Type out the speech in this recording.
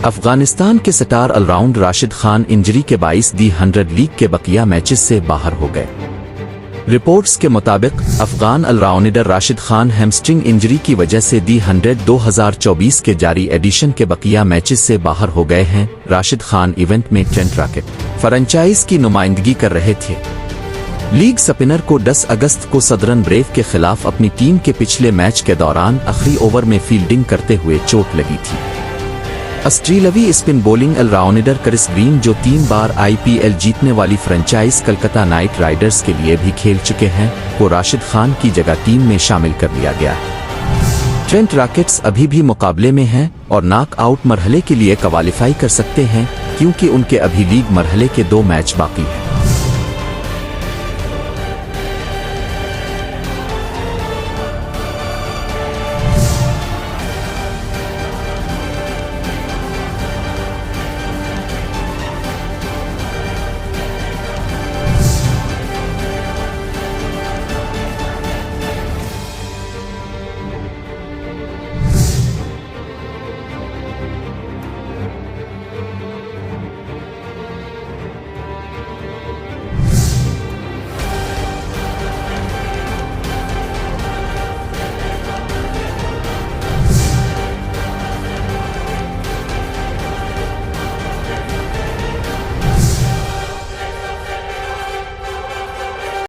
अफगानिस्तान के star allround Rashid Khan injury के बाइस दी 100 लीग के बकिया मैचेस से बाहर हो गए। रिपोर्ट्स के मुताबिक Afghan allrounder Rashid Khan hamstring injury की वजह से दी 100 2024 के जारी एडिशन के बकिया मैचेस से बाहर हो गए हैं। राशिद खान इवेंट में ट्रेंट रैकेट फ्रेंचाइज की नुमाइंदगी कर रहे थे। लीग स्पिनर को 10 अगस्त को सदर्न ब्रेव के खिलाफ अपनी टीम के पिछले मैच के दौरान आखिरी ओवर में फील्डिंग करते हुए चोट लगी थी। ऑस्ट्रेलियावी spin bowling all rounder Chris Green, जो 3 बार IPL जीतने वाली फ्रेंचाइज कलकत्ता नाइट राइडर्स के लिए भी खेल चुके हैं, को राशिद खान की जगह टीम में शामिल कर लिया गया है। ट्रेंट रैकेट्स अभी भी मुकाबले में हैं और नॉकआउट मरहले के लिए क्वालिफाई कर सकते हैं, क्योंकि उनके अभी लीग मरहले के 2 मैच बाकी हैं।